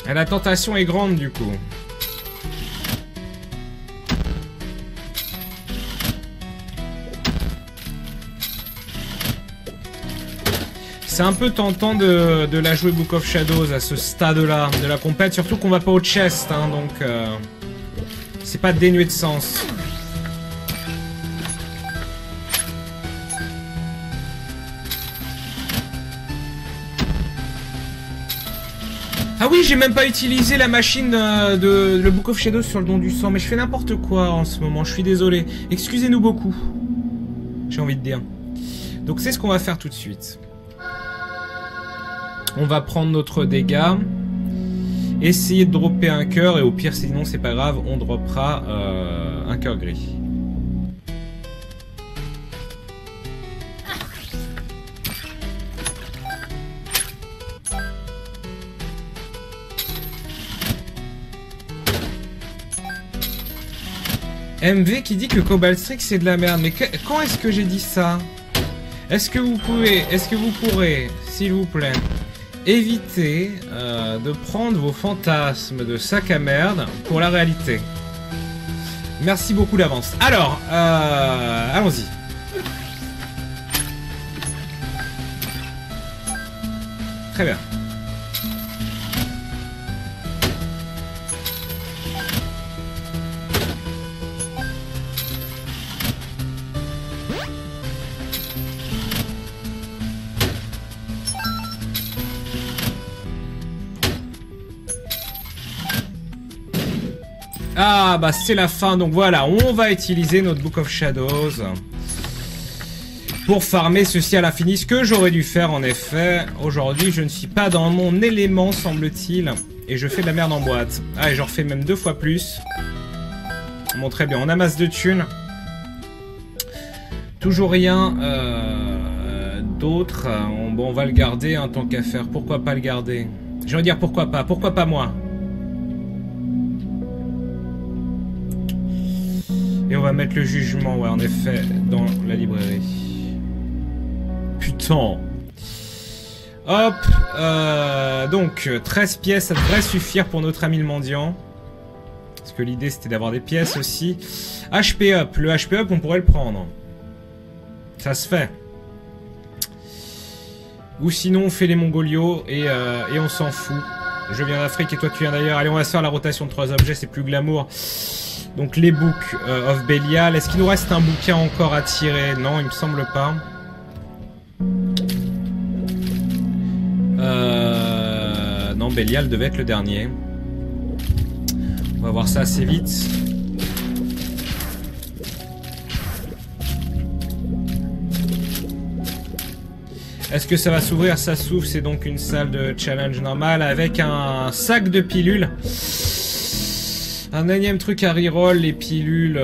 Et la tentation est grande du coup. C'est un peu tentant de la jouer Book of Shadows à ce stade-là de la compète, surtout qu'on va pas au chest, hein, donc c'est pas dénué de sens. Ah oui, j'ai même pas utilisé la machine de le Book of Shadows sur le don du sang, mais je fais n'importe quoi en ce moment, je suis désolé. Excusez-nous beaucoup, j'ai envie de dire. Donc c'est ce qu'on va faire tout de suite. On va prendre notre dégât, essayer de dropper un cœur, et au pire, sinon c'est pas grave, on droppera un cœur gris. MV qui dit que Cobalt Strix c'est de la merde, mais quand est-ce que j'ai dit ça? Est-ce que vous pourrez, s'il vous plaît, éviter de prendre vos fantasmes de sac à merde pour la réalité? Merci beaucoup d'avance. Alors, allons-y. Très bien. Ah bah c'est la fin, donc voilà, on va utiliser notre Book of Shadows. pour farmer ceci à l'infini, ce que j'aurais dû faire en effet. Aujourd'hui, je ne suis pas dans mon élément, semble-t-il, et je fais de la merde en boîte. Ah, et j'en refais même 2 fois plus. Bon, très bien, on amasse de thunes. Toujours rien d'autre. Bon, on va le garder, hein, tant qu'à faire. Pourquoi pas le garder? Je veux dire, pourquoi pas moi? Et on va mettre le jugement, ouais, en effet, dans la librairie. Putain. Hop. Donc, 13 pièces, ça devrait suffire pour notre ami le mendiant. Parce que l'idée, c'était d'avoir des pièces aussi. HP up. Le HP up, on pourrait le prendre. Ça se fait. Ou sinon, on fait les Mongolios et on s'en fout. Je viens d'Afrique et toi, tu viens d'ailleurs. Allez, on va se faire la rotation de 3 objets, c'est plus glamour. Donc, les books of Belial. Est-ce qu'il nous reste un bouquin encore à tirer? Non, il me semble pas. Non, Belial devait être le dernier. On va voir ça assez vite. Est-ce que ça va s'ouvrir? Ça s'ouvre, c'est donc une salle de challenge normale avec un sac de pilules. Un énième truc à reroll, les pilules,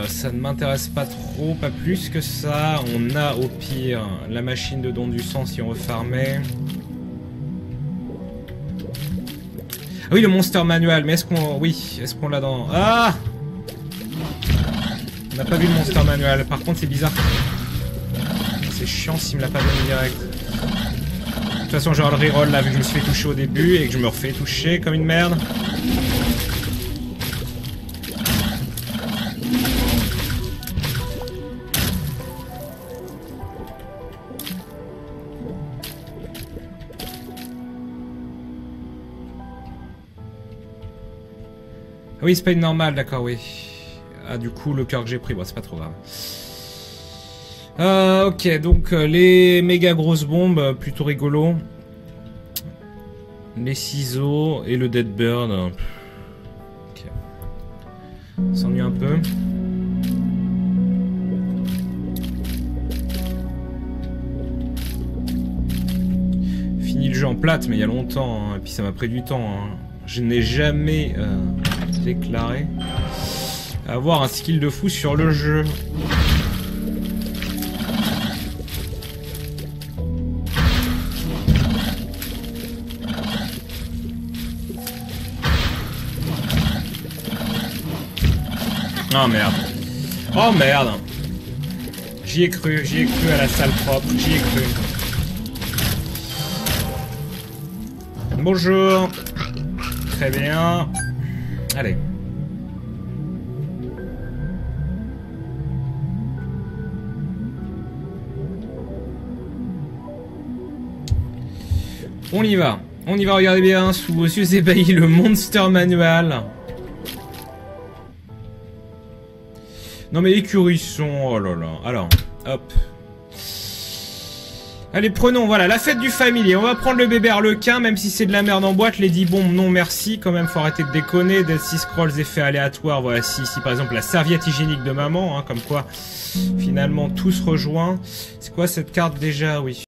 ça ne m'intéresse pas trop, pas plus que ça. On a au pire la machine de don du sang si on veut farmer. Ah oui, le Monster Manual, mais est-ce qu'on... Oui, est-ce qu'on l'a dans... Ah! On n'a pas vu le Monster Manual, par contre c'est bizarre. C'est chiant s'il me l'a pas donné direct. De toute façon, j'aurai le reroll là, vu que je me suis fait toucher au début et que je me refais toucher comme une merde. Ah oui, c'est pas une normale, d'accord, oui. Ah, du coup, le cœur que j'ai pris, bon, c'est pas trop grave. Ok, donc les méga grosses bombes, plutôt rigolo. Les ciseaux et le Dead Bird. Ok. On s'ennuie un peu. Fini le jeu en plate, mais il y a longtemps, hein, et puis ça m'a pris du temps. Hein. Je n'ai jamais déclaré avoir un skill de fou sur le jeu. Oh merde. Oh merde. J'y ai cru à la salle propre, j'y ai cru. Bonjour. Très bien. Allez. On y va. On y va, regardez bien, sous vos yeux ébahis, le Monster Manual. Non mais écurisson, oh là là. Alors, hop. Allez, prenons, voilà, la fête du familier. On va prendre le bébé Harlequin, même si c'est de la merde en boîte. Les 10 bombes, non merci. Quand même, faut arrêter de déconner. Dead Sea Scrolls, effets aléatoires. Voilà, si par exemple la serviette hygiénique de maman, hein, comme quoi, finalement, tout se rejoint. C'est quoi cette carte déjà? Oui.